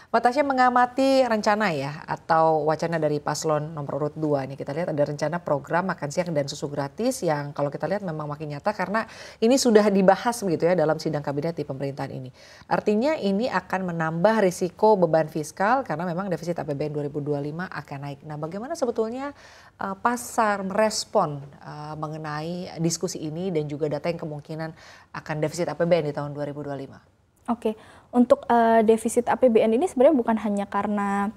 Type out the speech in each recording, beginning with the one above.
Mbak Tasya mengamati rencana ya atau wacana dari paslon nomor urut 2 nih, kita lihat ada rencana program makan siang dan susu gratis yang kalau kita lihat memang makin nyata karena ini sudah dibahas begitu ya dalam sidang kabinet di pemerintahan ini. Artinya ini akan menambah risiko beban fiskal karena memang defisit APBN 2025 akan naik. Nah, bagaimana sebetulnya pasar merespon mengenai diskusi ini dan juga data yang kemungkinan akan defisit APBN di tahun 2025? Oke, untuk defisit APBN ini sebenarnya bukan hanya karena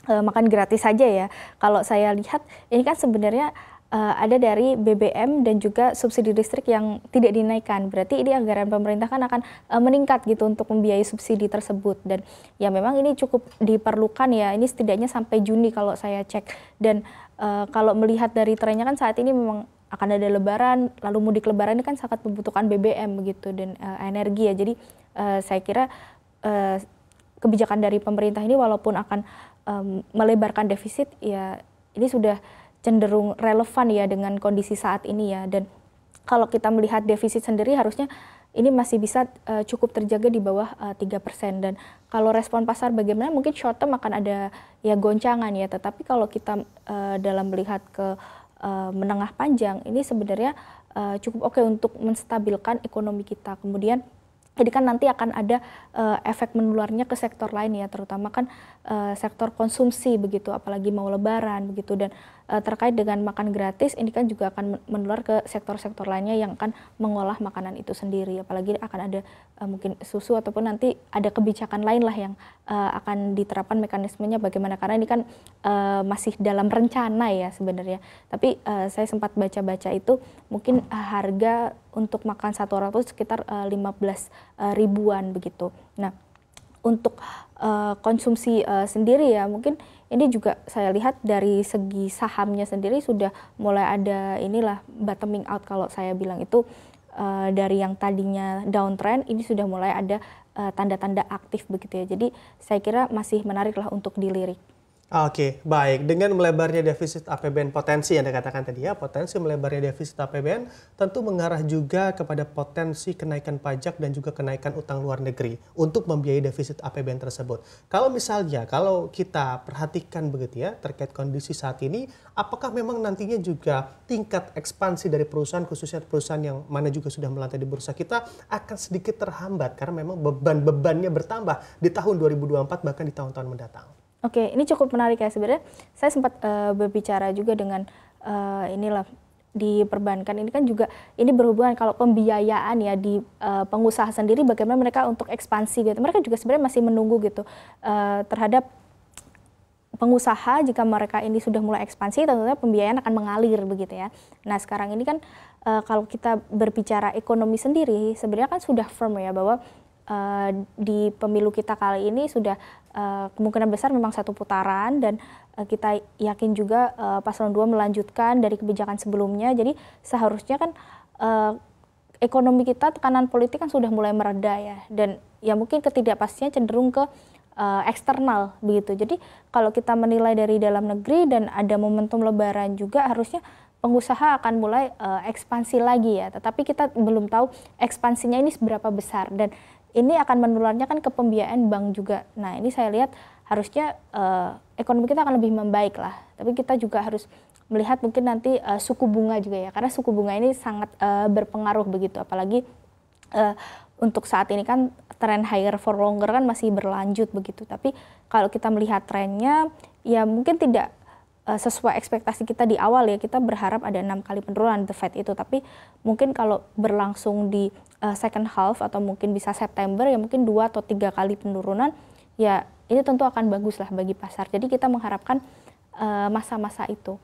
makan gratis saja ya. Kalau saya lihat ini kan sebenarnya ada dari BBM dan juga subsidi listrik yang tidak dinaikkan. Berarti ini anggaran pemerintah kan akan meningkat gitu untuk membiayai subsidi tersebut. Dan ya memang ini cukup diperlukan ya, ini setidaknya sampai Juni kalau saya cek. Dan kalau melihat dari trennya kan saat ini memang akan ada lebaran, lalu mudik lebaran ini kan sangat membutuhkan BBM begitu dan energi ya. Jadi saya kira kebijakan dari pemerintah ini walaupun akan melebarkan defisit ya ini sudah cenderung relevan ya dengan kondisi saat ini ya. Dan kalau kita melihat defisit sendiri harusnya ini masih bisa cukup terjaga di bawah 3%. Dan kalau respon pasar bagaimana mungkin short term akan ada ya goncangan ya. Tetapi kalau kita dalam melihat ke menengah panjang ini sebenarnya cukup oke untuk menstabilkan ekonomi kita. Kemudian jadi kan nanti akan ada efek menularnya ke sektor lain ya, terutama kan sektor konsumsi begitu, apalagi mau lebaran begitu. Dan terkait dengan makan gratis ini kan juga akan menular ke sektor-sektor lainnya yang akan mengolah makanan itu sendiri, apalagi akan ada mungkin susu ataupun nanti ada kebijakan lain lah yang akan diterapkan mekanismenya bagaimana, karena ini kan masih dalam rencana ya sebenarnya. Tapi saya sempat baca-baca itu mungkin harga untuk makan satu orang itu sekitar 15 ribuan begitu. Nah, untuk konsumsi sendiri ya mungkin ini juga saya lihat dari segi sahamnya sendiri sudah mulai ada inilah bottoming out kalau saya bilang itu dari yang tadinya downtrend ini sudah mulai ada tanda-tanda aktif begitu ya. Jadi saya kira masih menarik lah untuk dilirik. Oke, baik. Dengan melebarnya defisit APBN potensi yang Anda katakan tadi ya, potensi melebarnya defisit APBN tentu mengarah juga kepada potensi kenaikan pajak dan juga kenaikan utang luar negeri untuk membiayai defisit APBN tersebut. Kalau misalnya, kalau kita perhatikan begitu ya, terkait kondisi saat ini, apakah memang nantinya juga tingkat ekspansi dari perusahaan, khususnya perusahaan yang mana juga sudah melantai di bursa kita, akan sedikit terhambat karena memang beban-bebannya bertambah di tahun 2024 bahkan di tahun-tahun mendatang? Oke, ini cukup menarik ya sebenarnya. Saya sempat berbicara juga dengan inilah di perbankan ini kan juga ini berhubungan kalau pembiayaan ya di pengusaha sendiri bagaimana mereka untuk ekspansi gitu. Mereka juga sebenarnya masih menunggu gitu terhadap pengusaha. Jika mereka ini sudah mulai ekspansi tentunya pembiayaan akan mengalir begitu ya. Nah, sekarang ini kan kalau kita berbicara ekonomi sendiri sebenarnya kan sudah firm ya bahwa di pemilu kita kali ini sudah kemungkinan besar memang satu putaran dan kita yakin juga paslon 2 melanjutkan dari kebijakan sebelumnya. Jadi seharusnya kan ekonomi kita tekanan politik kan sudah mulai mereda ya, dan ya mungkin ketidakpastian cenderung ke eksternal begitu. Jadi kalau kita menilai dari dalam negeri dan ada momentum lebaran juga harusnya pengusaha akan mulai ekspansi lagi ya, tetapi kita belum tahu ekspansinya ini seberapa besar dan ini akan menularnya kan ke pembiayaan bank juga. Nah, ini saya lihat harusnya ekonomi kita akan lebih membaik lah. Tapi kita juga harus melihat mungkin nanti suku bunga juga ya, karena suku bunga ini sangat berpengaruh begitu. Apalagi untuk saat ini kan tren higher for longer kan masih berlanjut begitu. Tapi kalau kita melihat trennya ya mungkin tidak sesuai ekspektasi kita di awal ya, kita berharap ada 6 kali penurunan The Fed itu, tapi mungkin kalau berlangsung di second half atau mungkin bisa September ya mungkin 2 atau 3 kali penurunan ya ini tentu akan bagus lah bagi pasar. Jadi kita mengharapkan masa-masa itu.